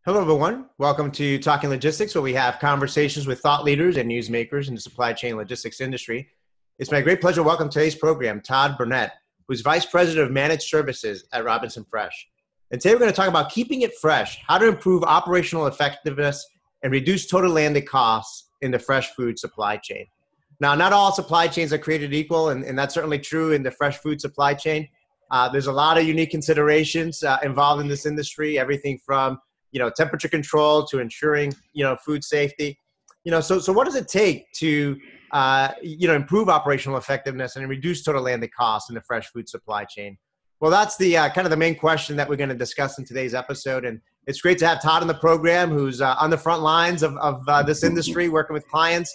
Hello, everyone. Welcome to Talking Logistics, where we have conversations with thought leaders and newsmakers in the supply chain logistics industry. It's my great pleasure to welcome today's program, Todd Burnett, who's Vice President of Managed Services at Robinson Fresh. And today we're going to talk about keeping it fresh, how to improve operational effectiveness and reduce total landed costs in the fresh food supply chain. Now, not all supply chains are created equal, and that's certainly true in the fresh food supply chain. There's a lot of unique considerations involved in this industry, everything from temperature control to ensuring, food safety. So what does it take to, improve operational effectiveness and reduce total landed costs in the fresh food supply chain? Well, that's the kind of the main question that we're going to discuss in today's episode. And it's great to have Todd in the program, who's on the front lines of this industry, working with clients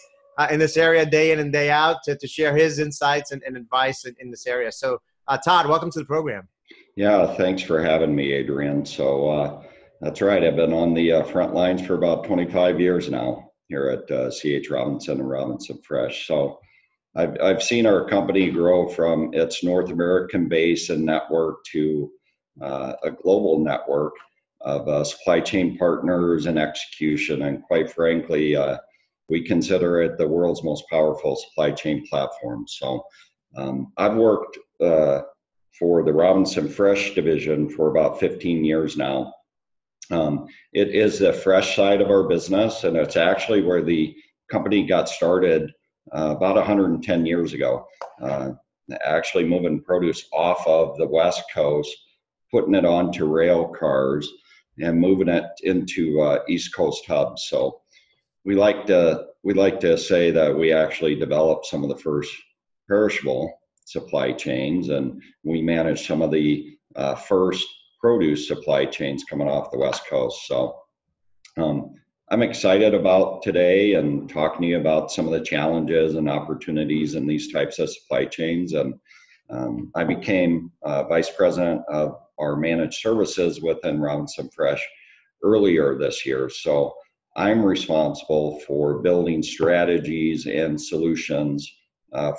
in this area day in and day out to share his insights and advice in this area. So Todd, welcome to the program. Yeah, thanks for having me, Adrian. So that's right. I've been on the front lines for about 25 years now here at C.H. Robinson and Robinson Fresh. So I've seen our company grow from its North American base and network to a global network of supply chain partners and execution. And quite frankly, we consider it the world's most powerful supply chain platform. So I've worked for the Robinson Fresh division for about 15 years now. It is the fresh side of our business, and it's actually where the company got started about 110 years ago, actually moving produce off of the West Coast, putting it onto rail cars, and moving it into East Coast hubs. So we like to say that we actually developed some of the first perishable supply chains, and we managed some of the first produce supply chains coming off the West Coast. So I'm excited about today and talking to you about some of the challenges and opportunities in these types of supply chains. And I became Vice President of our Managed Services within Robinson Fresh earlier this year. So I'm responsible for building strategies and solutions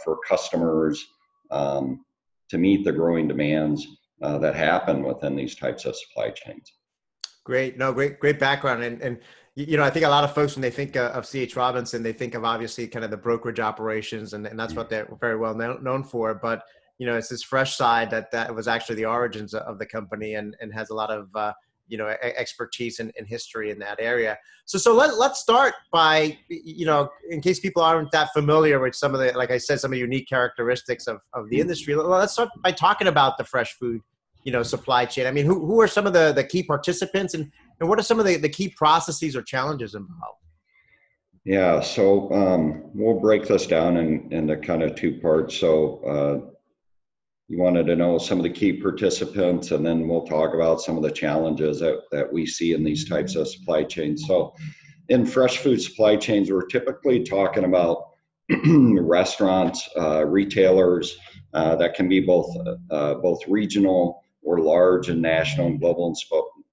for customers to meet the growing demands that happen within these types of supply chains. Great. No, great background. And I think a lot of folks, when they think of C.H. Robinson, they think of obviously kind of the brokerage operations, and that's what they're very well known for. But, it's this fresh side that was actually the origins of the company and has a lot of, expertise and history in that area. So let's start by, in case people aren't that familiar with some of the, like I said, some of the unique characteristics of the industry, let's start by talking about the fresh food supply chain. I mean, who are some of the key participants and what are some of the key processes or challenges involved? Yeah, so we'll break this down into kind of two parts. So you wanted to know some of the key participants, and then we'll talk about some of the challenges that we see in these types of supply chains. So in fresh food supply chains, we're typically talking about restaurants, retailers that can be both regional or large and national and global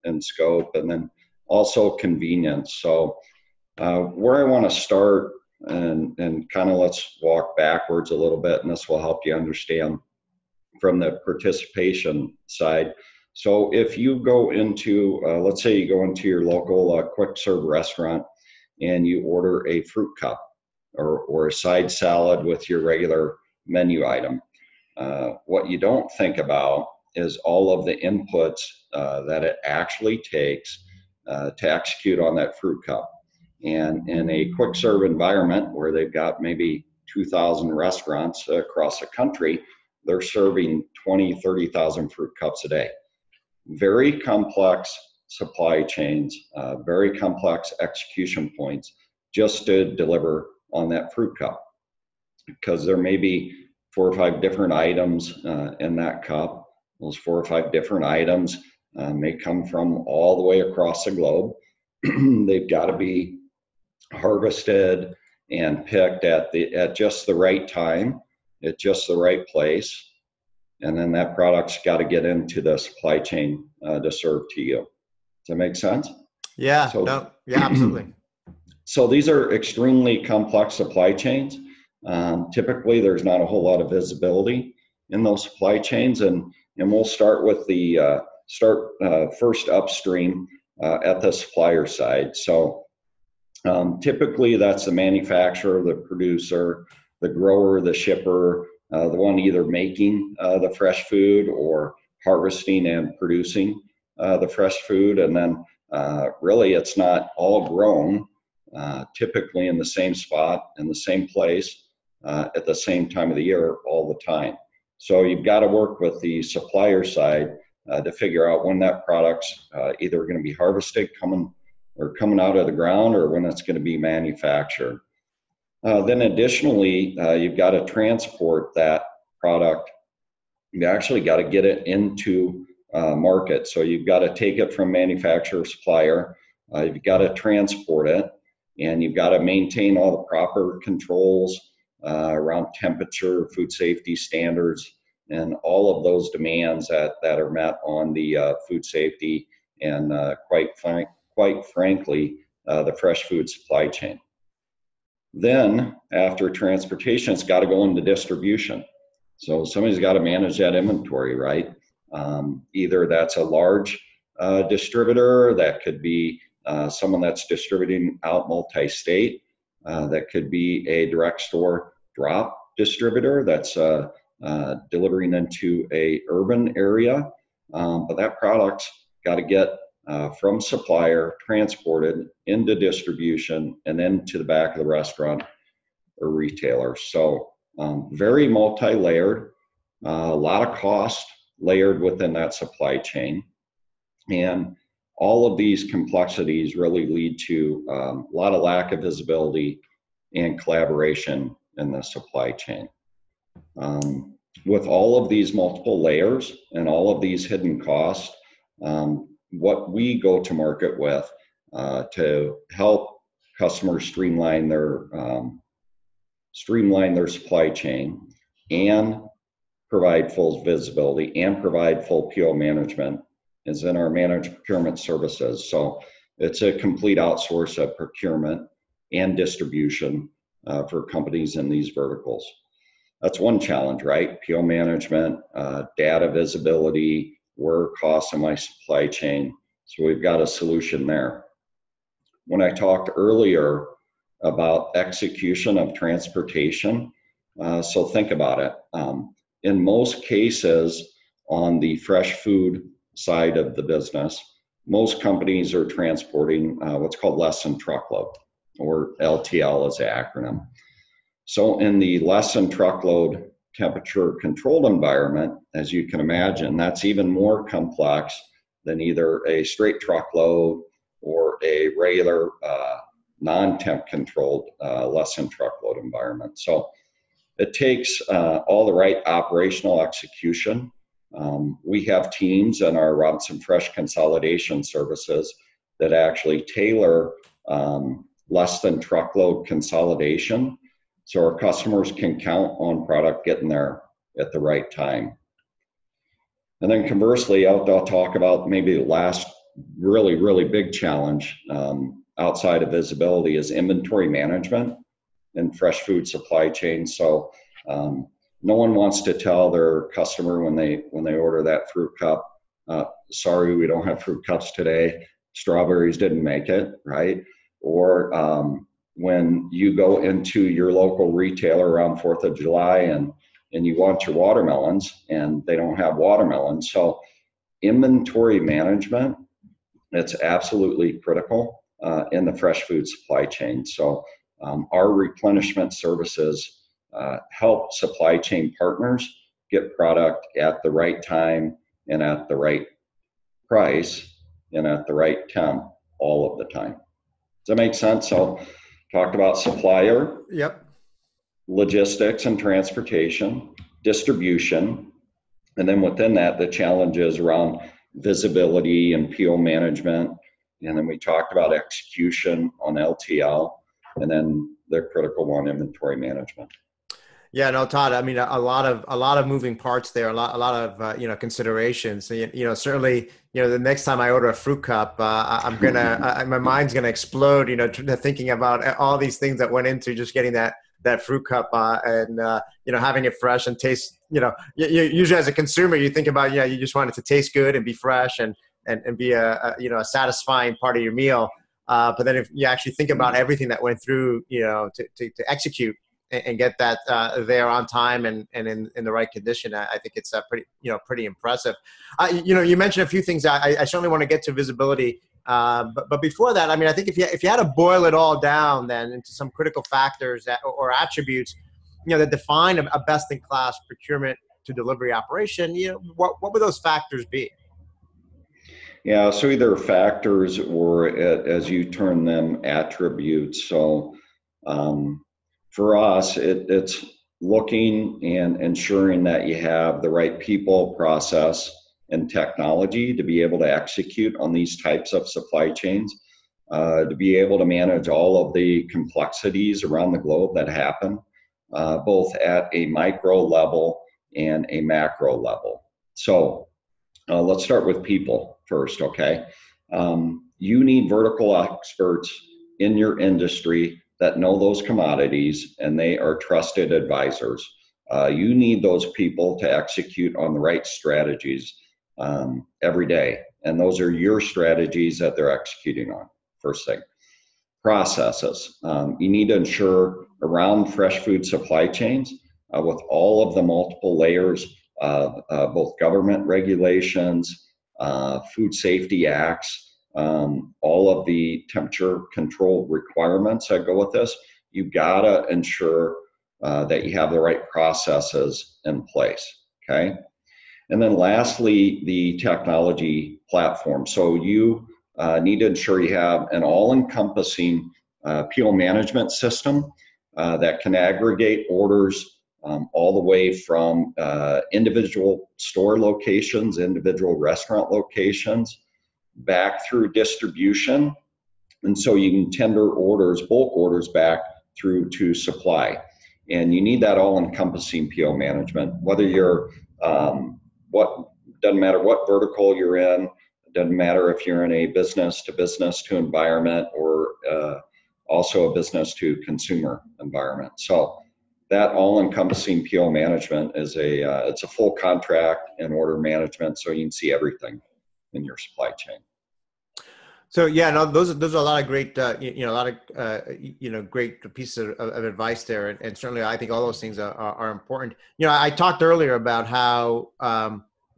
in scope, and then also convenience. So where I want to start and kind of let's walk backwards a little bit, and this will help you understand from the participation side. So if you go into, let's say you go into your local quick serve restaurant and you order a fruit cup or a side salad with your regular menu item, what you don't think about is all of the inputs that it actually takes to execute on that fruit cup. And in a quick serve environment where they've got maybe 2,000 restaurants across the country, they're serving 20, 30,000 fruit cups a day. Very complex supply chains, very complex execution points just to deliver on that fruit cup, because there may be 4 or 5 different items in that cup. Those 4 or 5 different items may come from all the way across the globe. They've got to be harvested and picked at just the right time, at just the right place, and then that product's got to get into the supply chain to serve to you. Does that make sense? Yeah, absolutely. So these are extremely complex supply chains. Typically, there's not a whole lot of visibility in those supply chains, and we'll start with the first upstream at the supplier side. So typically that's the manufacturer, the producer, the grower, the shipper, the one either making the fresh food or harvesting and producing the fresh food. And then really it's not all grown typically in the same spot, in the same place, at the same time of the year all the time. So you've got to work with the supplier side to figure out when that product's either going to be harvested, coming out of the ground, or when it's going to be manufactured. Then additionally, you've got to transport that product. You actually got to get it into market. So you've got to take it from manufacturer, supplier, you've got to transport it, and you've got to maintain all the proper controls around temperature, food safety standards, and all of those demands that are met on the food safety and quite frankly, the fresh food supply chain. Then after transportation, it's got to go into distribution. So somebody's got to manage that inventory, right? Either that's a large distributor, that could be someone that's distributing out multi-state, that could be a direct store drop distributor that's delivering into a urban area. But that product's got to get from supplier, transported into distribution, and then to the back of the restaurant or retailer. So very multi-layered, a lot of cost layered within that supply chain. And all of these complexities really lead to a lot of lack of visibility and collaboration in the supply chain. With all of these multiple layers and all of these hidden costs, what we go to market with to help customers streamline their supply chain and provide full visibility and provide full PO management is in our managed procurement services. So it's a complete outsource of procurement and distribution for companies in these verticals. That's one challenge, right? PO management, data visibility, where are costs in my supply chain. So we've got a solution there. When I talked earlier about execution of transportation, so think about it. In most cases, on the fresh food side of the business, most companies are transporting what's called less than truckload, or LTL is the acronym. So in the less than truckload temperature controlled environment, as you can imagine, that's even more complex than either a straight truckload or a regular non-temp controlled less than truckload environment. So it takes all the right operational execution. We have teams in our Robinson Fresh consolidation services that actually tailor less than truckload consolidation, so our customers can count on product getting there at the right time. And then conversely, I'll talk about maybe the last really, really big challenge outside of visibility is inventory management in fresh food supply chain. So no one wants to tell their customer when they order that fruit cup, sorry, we don't have fruit cups today. Strawberries didn't make it, right? Or when you go into your local retailer around 4th of July and you want your watermelons and they don't have watermelons. So inventory management, it's absolutely critical in the fresh food supply chain. So our replenishment services help supply chain partners get product at the right time and at the right price and at the right temp all of the time. Does that make sense? So talked about supplier, yep, logistics and transportation, distribution, and then within that, the challenges around visibility and PO management. And then we talked about execution on LTL, and then the critical one, inventory management. Yeah, no, Todd. I mean, a lot of moving parts there, a lot of considerations. Certainly, the next time I order a fruit cup, my mind's gonna explode. Thinking about all these things that went into just getting that fruit cup and having it fresh and taste. Usually as a consumer, you think about you just want it to taste good and be fresh and and be a satisfying part of your meal. But then if you actually think about everything that went through, to execute and get that there on time and in the right condition, I think it's pretty impressive. You mentioned a few things. I certainly want to get to visibility. But before that, I mean, I think if you had to boil it all down then into some critical factors or attributes, that define a best-in-class procurement to delivery operation, what would those factors be? Yeah, so either factors or, as you term them, attributes. So for us, it's looking and ensuring that you have the right people, process, and technology to be able to execute on these types of supply chains, to be able to manage all of the complexities around the globe that happen, both at a micro level and a macro level. So let's start with people first, okay? You need vertical experts in your industry that know those commodities, and they are trusted advisors. You need those people to execute on the right strategies every day, and those are your strategies that they're executing on. First thing. Processes. You need to ensure around fresh food supply chains, with all of the multiple layers of both government regulations, food safety acts, all of the temperature control requirements that go with this, you've got to ensure that you have the right processes in place, okay? And then lastly, the technology platform. So you need to ensure you have an all-encompassing PO management system that can aggregate orders all the way from individual store locations, individual restaurant locations, back through distribution. And so you can tender orders, bulk orders, back through to supply. And you need that all-encompassing PO management, whether you're doesn't matter what vertical you're in. It doesn't matter if you're in a business to environment or also a business to consumer environment. So that all-encompassing PO management is it's a full contract and order management, so you can see everything in your supply chain. So yeah, no, those are a lot of great, great pieces of advice there, and certainly I think all those things are important. I talked earlier about how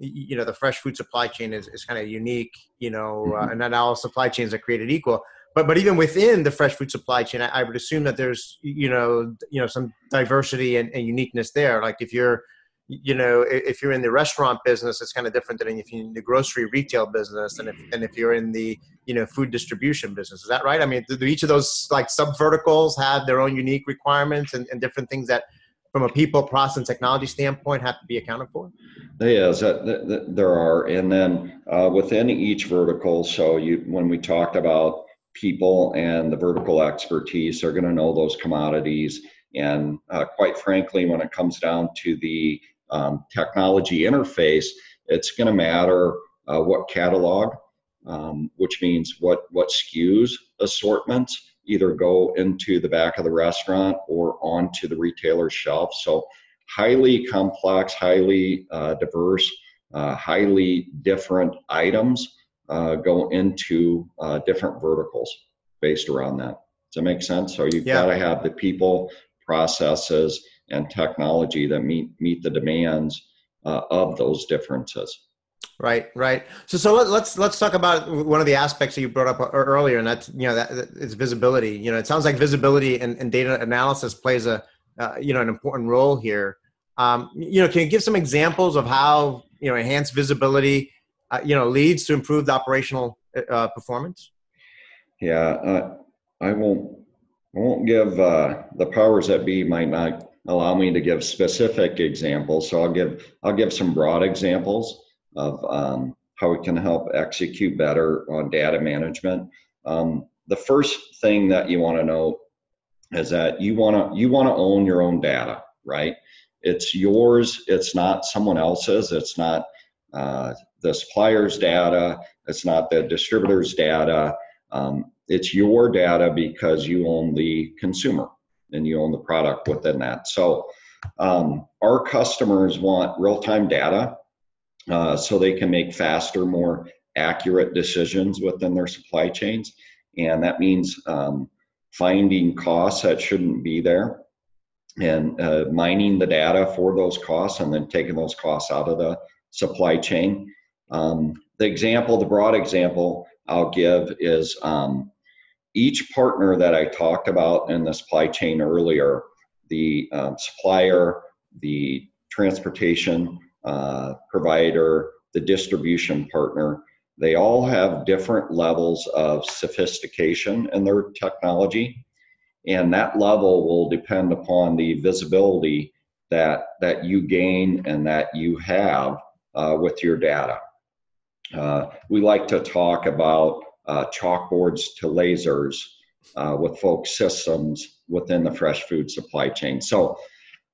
the fresh food supply chain is kind of unique, and not all supply chains are created equal. But even within the fresh food supply chain, I would assume that there's some diversity and uniqueness there. Like if you're in the restaurant business, it's kind of different than if you're in the grocery retail business, and if you're in the food distribution business. Is that right? I mean, do each of those like sub verticals have their own unique requirements and different things that, from a people, process, and technology standpoint, have to be accounted for? Yes, there are, and then within each vertical. So when we talked about people and the vertical expertise, they're going to know those commodities, and quite frankly, when it comes down to the technology interface, it's going to matter what catalog, which means what SKUs assortments either go into the back of the restaurant or onto the retailer's shelf. So highly complex, highly diverse, highly different items go into different verticals based around that. Does that make sense? So you've got to have the people, processes, and technology that meet the demands of those differences. Right. So let's talk about one of the aspects that you brought up earlier, and that's that is visibility. It sounds like visibility and data analysis plays an important role here. Can you give some examples of how enhanced visibility leads to improved operational performance? Yeah, I won't give the powers that be might not allow me to give specific examples. So I'll give some broad examples of how we can help execute better on data management. The first thing that you want to know is that you want to own your own data, right? It's yours. It's not someone else's. It's not the supplier's data. It's not the distributor's data. It's your data because you own the consumer and you own the product within that. So our customers want real-time data so they can make faster, more accurate decisions within their supply chains. And that means finding costs that shouldn't be there, and mining the data for those costs, and then taking those costs out of the supply chain. The broad example I'll give is each partner that I talked about in the supply chain earlier, the supplier, the transportation provider, the distribution partner, they all have different levels of sophistication in their technology. And that level will depend upon the visibility that you gain and that you have with your data. We like to talk about chalkboards to lasers with folks' systems within the fresh food supply chain. So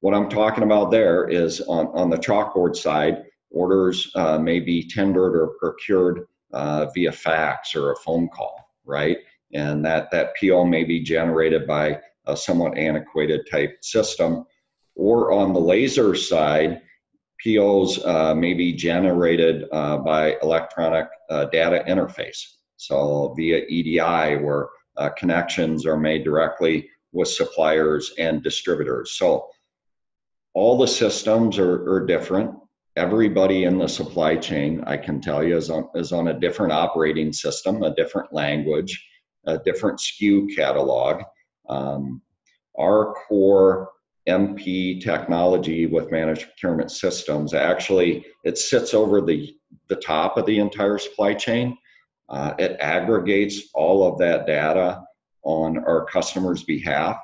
what I'm talking about there is on the chalkboard side, orders may be tendered or procured via fax or a phone call, right? And that PO may be generated by a somewhat antiquated type system. Or on the laser side, POs may be generated by electronic data interface. So via EDI, where connections are made directly with suppliers and distributors. So all the systems are different. Everybody in the supply chain, I can tell you, is on a different operating system, a different language, a different SKU catalog. Our core MP technology with managed procurement systems, actually, it sits over the top of the entire supply chain. It aggregates all of that data on our customers' behalf.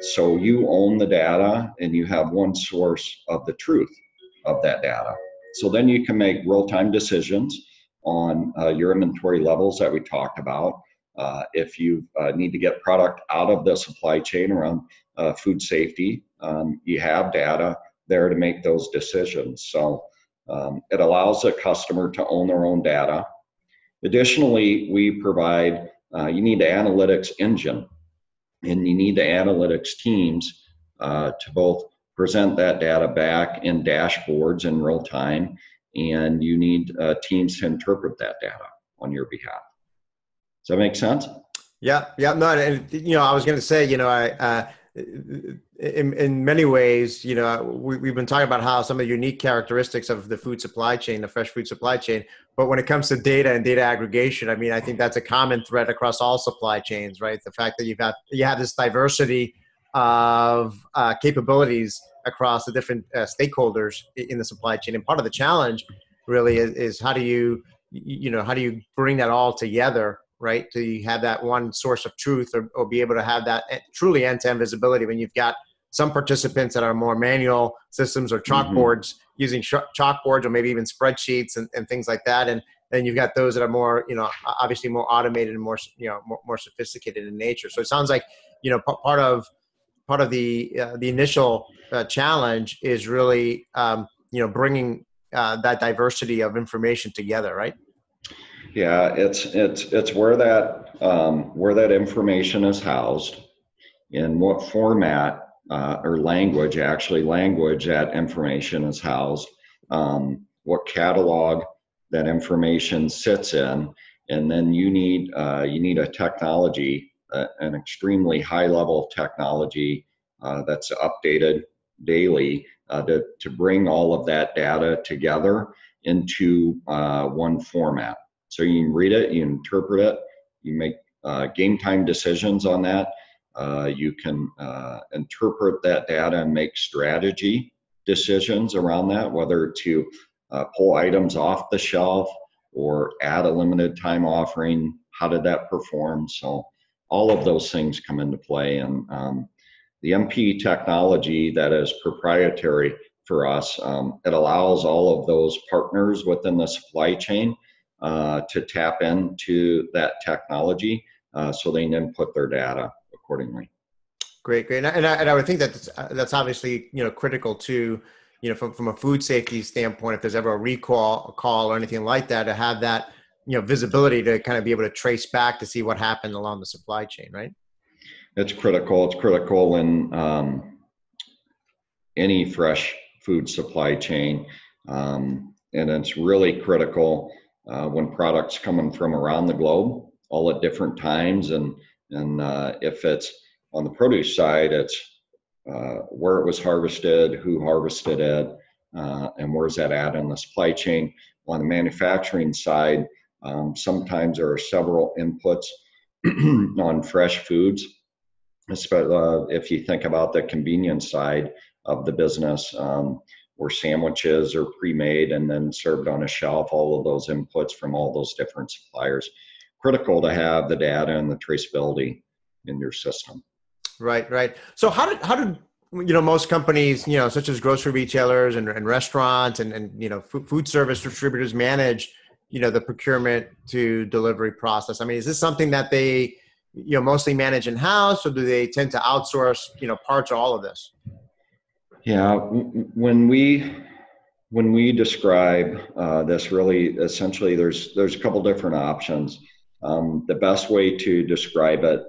So you own the data and you have one source of the truth of that data. So then you can make real-time decisions on your inventory levels that we talked about. If you need to get product out of the supply chain around food safety, you have data there to make those decisions. So it allows the customer to own their own data. Additionally, we provide, you need the analytics engine, and you need the analytics teams to both present that data back in dashboards in real time, and you need teams to interpret that data on your behalf. Does that make sense? Yeah, no, and I was going to say, in many ways, we've been talking about how some of the unique characteristics of the food supply chain, the fresh food supply chain, but when it comes to data and data aggregation, I mean, I think that's a common thread across all supply chains, right? The fact that you have this diversity of capabilities across the different stakeholders in the supply chain, and part of the challenge really is how do you bring that all together, right? To have that one source of truth, or be able to have that truly end-to-end visibility when you've got some participants that are more manual systems or chalkboards, using chalkboards or maybe even spreadsheets and things like that. And then you've got those that are more, obviously more automated and more, more sophisticated in nature. So it sounds like, part of the initial challenge is really, bringing that diversity of information together, right? Yeah, it's where that information is housed, in what format or language that information is housed, what catalog that information sits in, and then you need a technology, an extremely high level technology that's updated daily to bring all of that data together into one format. So you can read it, you interpret it, you make game time decisions on that. You can interpret that data and make strategy decisions around that, whether to pull items off the shelf or add a limited time offering. How did that perform? So all of those things come into play. And the MP technology that is proprietary for us, it allows all of those partners within the supply chain to tap into that technology so they can input their data accordingly. Great. And I would think that's obviously, critical to, from a food safety standpoint, if there's ever a call or anything like that, to have that, visibility to kind of be able to trace back to see what happened along the supply chain, right? It's critical. It's critical in any fresh food supply chain. And it's really critical when products coming from around the globe, all at different times. And if it's on the produce side, it's where it was harvested, who harvested it, and where's that at in the supply chain. On the manufacturing side, sometimes there are several inputs on fresh foods, especially if you think about the convenience side of the business, where sandwiches are pre-made and then served on a shelf, all of those inputs from all those different suppliers. Critical to have the data and the traceability in your system. Right, right. So how did most companies, such as grocery retailers and restaurants and food service distributors manage, the procurement to delivery process? I mean, is this something that they, mostly manage in-house, or do they tend to outsource, parts or all of this? Yeah, when we describe this, really, essentially, there's a couple different options. The best way to describe it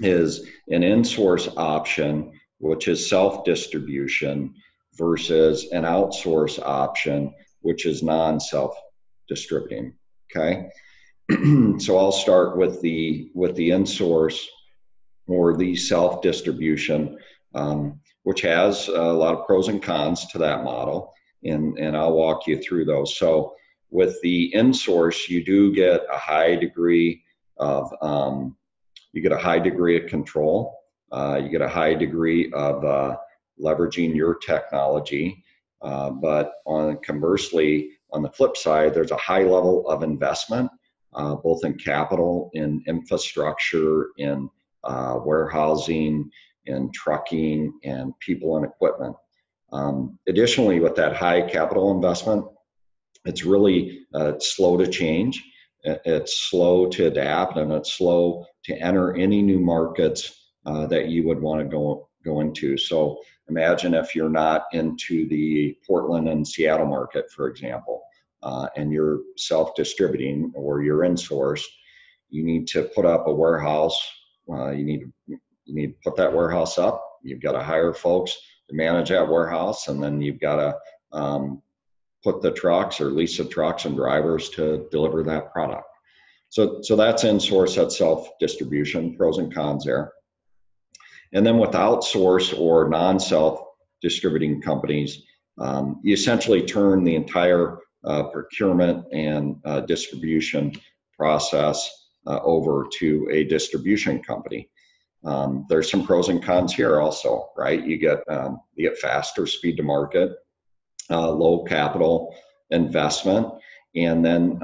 is an in-source option, which is self-distribution, versus an outsource option, which is non-self-distributing. Okay, so I'll start with the in-source or the self-distribution, which has a lot of pros and cons to that model, and I'll walk you through those. So with the in-source, you do get a high degree of control. You get a high degree of leveraging your technology. But conversely, on the flip side, there's a high level of investment, both in capital, in infrastructure, in warehousing, in trucking, and people and equipment. Additionally, with that high capital investment, it's really slow to change. It's slow to adapt, and it's slow to enter any new markets that you would want to go into. So imagine if you're not into the Portland and Seattle market, for example, and you're self-distributing or you're in-sourced. You need to put up a warehouse. You need to put that warehouse up. You've got to hire folks to manage that warehouse, and then you've got to put the trucks or lease the trucks and drivers to deliver that product. So that's in-source, that's self-distribution, pros and cons there. And then with outsource or non-self-distributing companies, you essentially turn the entire procurement and distribution process over to a distribution company. There's some pros and cons here also, right? You get faster speed to market, low capital investment, and then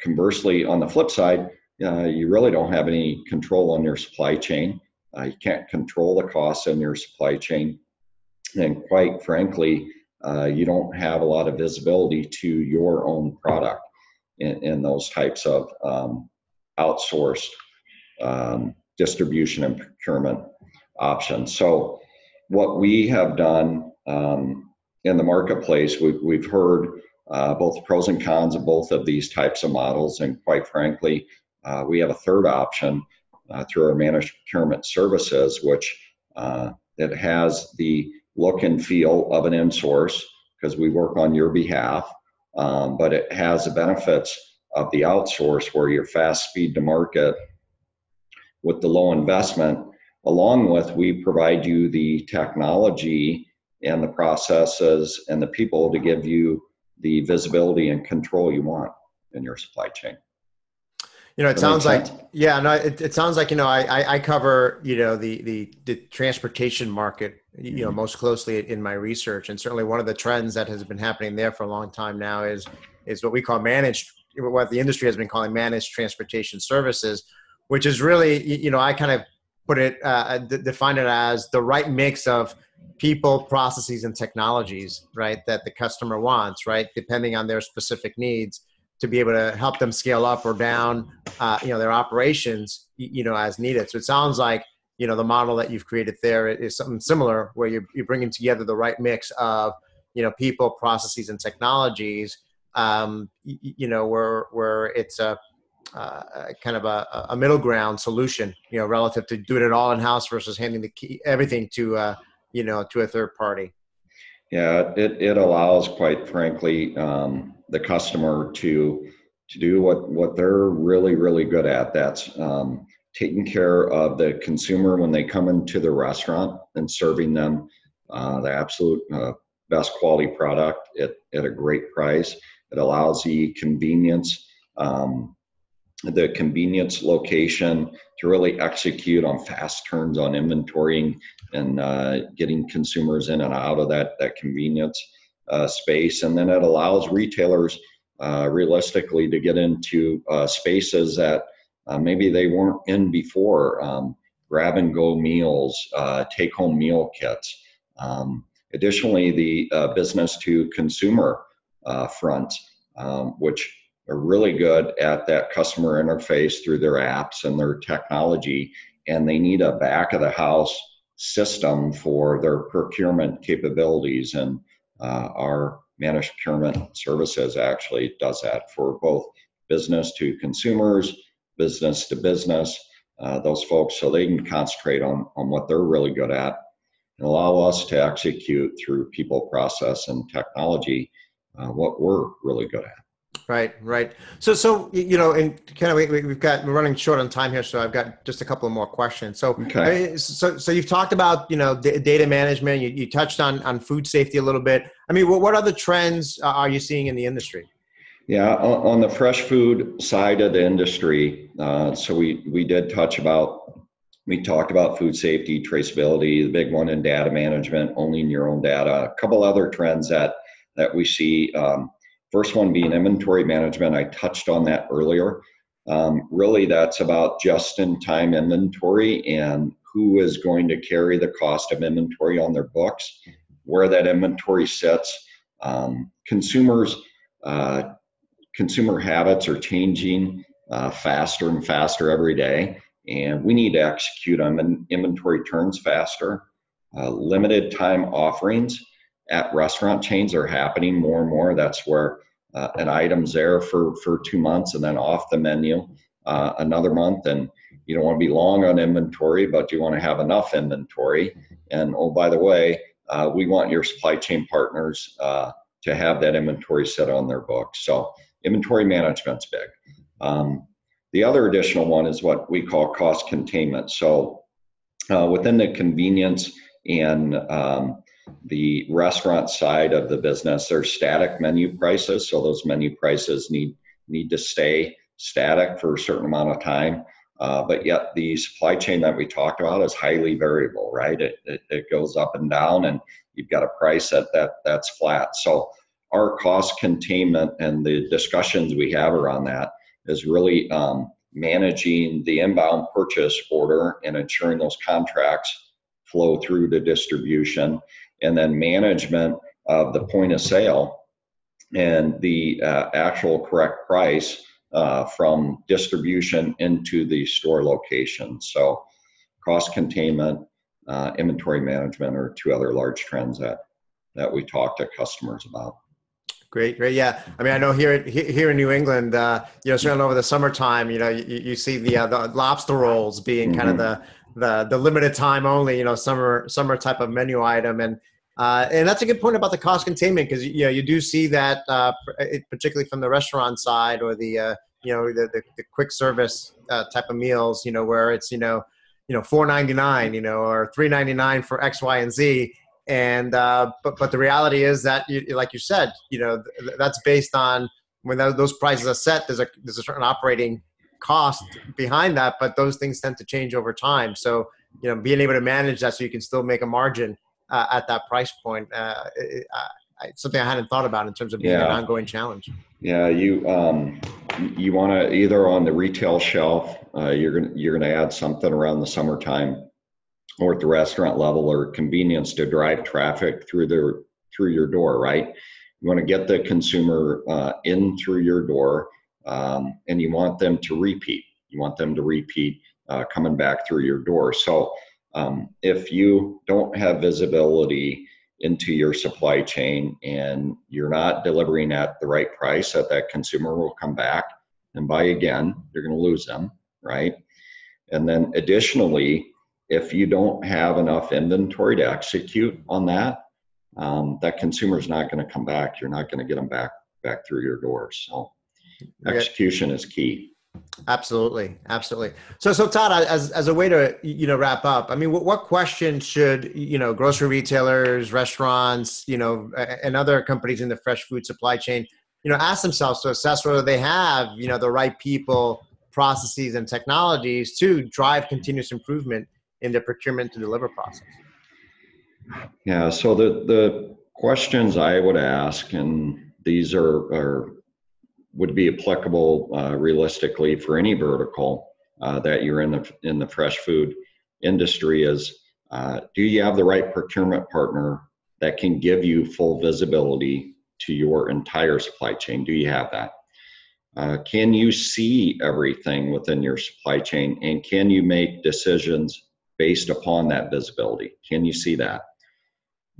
conversely, on the flip side, you really don't have any control on your supply chain. You can't control the costs in your supply chain, and quite frankly, you don't have a lot of visibility to your own product in those types of outsourced distribution and procurement options. So what we have done in the marketplace, we've heard both pros and cons of both of these types of models, and quite frankly, we have a third option through our managed procurement services, which it has the look and feel of an in-source because we work on your behalf, but it has the benefits of the outsource where you're fast speed to market with the low investment, along with we provide you the technology and the processes and the people to give you the visibility and control you want in your supply chain. It sounds like, yeah, no, it sounds like, I cover, the transportation market, most closely in my research. And certainly one of the trends that has been happening there for a long time now is what we call what the industry has been calling managed transportation services, which is really, I kind of put it, define it as the right mix of people, processes, and technologies, right, that the customer wants, right, depending on their specific needs, to be able to help them scale up or down, their operations, as needed. So it sounds like, the model that you've created there is something similar, where you're bringing together the right mix of, people, processes, and technologies, where it's a kind of a middle ground solution, relative to doing it all in-house versus handing everything to a third party. Yeah, it allows, quite frankly, the customer to do what they're really, really good at. That's taking care of the consumer when they come into the restaurant and serving them the absolute best quality product at a great price. It allows the convenience location to really execute on fast turns on inventory and getting consumers in and out of that convenience space. And then it allows retailers realistically to get into spaces that maybe they weren't in before. Grab and go meals, take home meal kits. Additionally, the business to consumer front, which are really good at that customer interface through their apps and their technology, and they need a back of the house system for their procurement capabilities. And our managed procurement services actually does that for both business to consumers, business to business, those folks, so they can concentrate on what they're really good at and allow us to execute through people, process, and technology what we're really good at. Right. So and kind of we're running short on time here, so I've got just a couple of more questions. So, okay. So you've talked about data management. You touched on food safety a little bit. I mean, what other trends are you seeing in the industry? Yeah, on the fresh food side of the industry, so we talked about food safety, traceability, the big one in data management, owning your own data. A couple other trends that we see. First one being inventory management. I touched on that earlier. Really, that's about just-in-time inventory and who is going to carry the cost of inventory on their books, where that inventory sits. Consumer habits are changing faster and faster every day, and we need to execute on inventory turns faster. Limited time offerings at restaurant chains are happening more and more. That's where an item's there for 2 months and then off the menu another month, and you don't want to be long on inventory, but you want to have enough inventory. And oh, by the way, we want your supply chain partners to have that inventory set on their books. So inventory management's big. The other additional one is what we call cost containment. So within the convenience and the restaurant side of the business, there's static menu prices. So those menu prices need to stay static for a certain amount of time. But yet the supply chain that we talked about is highly variable, right? It goes up and down, and you've got a price that's flat. So our cost containment and the discussions we have around that is really managing the inbound purchase order and ensuring those contracts flow through to distribution, and then management of the point of sale and the actual correct price from distribution into the store location. So cost containment, inventory management are two other large trends that we talk to customers about. Great. Yeah. I mean, I know here in New England, certainly over the summertime, you see the lobster rolls being kind of the limited time only, summer type of menu item, and that's a good point about the cost containment, because you do see that particularly from the restaurant side or the quick service type of meals, where it's $4.99, or $3.99 for X, Y, and Z. And but the reality is that, like you said, that's based on when those prices are set. There's a certain operating cost behind that, but those things tend to change over time. So being able to manage that so you can still make a margin at that price point, it's something I hadn't thought about in terms of being an ongoing challenge. Yeah, you want to either on the retail shelf, you're gonna add something around the summertime, or at the restaurant level, or convenience to drive traffic through your door, right? You want to get the consumer in through your door, and you want them to repeat. You want them to repeat coming back through your door. So if you don't have visibility into your supply chain and you're not delivering at the right price, that consumer will come back and buy again, you're going to lose them, right? And then additionally, if you don't have enough inventory to execute on that, that consumer is not going to come back. You're not going to get them back back through your doors. So Yeah. execution is key. Absolutely. Absolutely. So Todd, as a way to, wrap up, I mean, what questions should, grocery retailers, restaurants, and other companies in the fresh food supply chain, ask themselves to assess whether they have, the right people, processes, and technologies to drive continuous improvement in the procurement to deliver process? Yeah, so the questions I would ask, and these would be applicable realistically for any vertical that you're in the fresh food industry, is do you have the right procurement partner that can give you full visibility to your entire supply chain? Do you have that? Can you see everything within your supply chain, and can you make decisions based upon that visibility? Can you see that?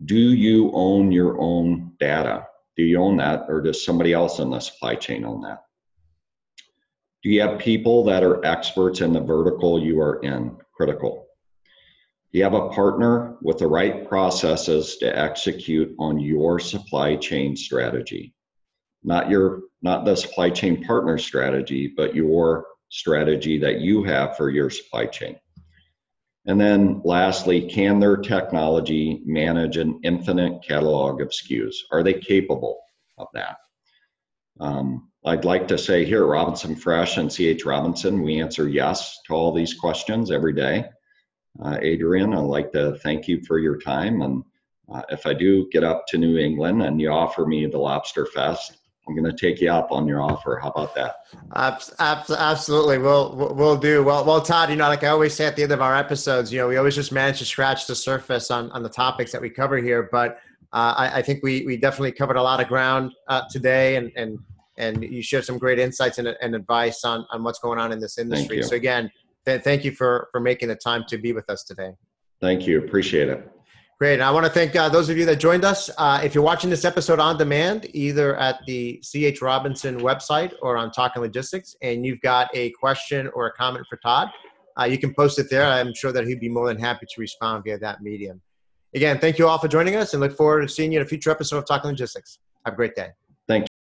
Do you own your own data? Do you own that, or does somebody else in the supply chain own that? Do you have people that are experts in the vertical you are in? Critical. Do you have a partner with the right processes to execute on your supply chain strategy? Not the supply chain partner strategy, but your strategy that you have for your supply chain. And then lastly, can their technology manage an infinite catalog of SKUs? Are they capable of that? I'd like to say here at Robinson Fresh and CH Robinson, we answer yes to all these questions every day. Adrian, I'd like to thank you for your time. And if I do get up to New England and you offer me the Lobster Fest, I'm going to take you up on your offer. How about that? Absolutely. We'll do. Well, Todd, like I always say at the end of our episodes, we always just manage to scratch the surface on the topics that we cover here. But I think we definitely covered a lot of ground today, and you shared some great insights and advice on what's going on in this industry. So again, thank you for making the time to be with us today. Thank you. Appreciate it. Great. And I want to thank those of you that joined us. If you're watching this episode on demand, either at the CH Robinson website or on Talking Logistics, and you've got a question or a comment for Todd, you can post it there. I'm sure that he'd be more than happy to respond via that medium. Again, thank you all for joining us, and look forward to seeing you in a future episode of Talking Logistics. Have a great day.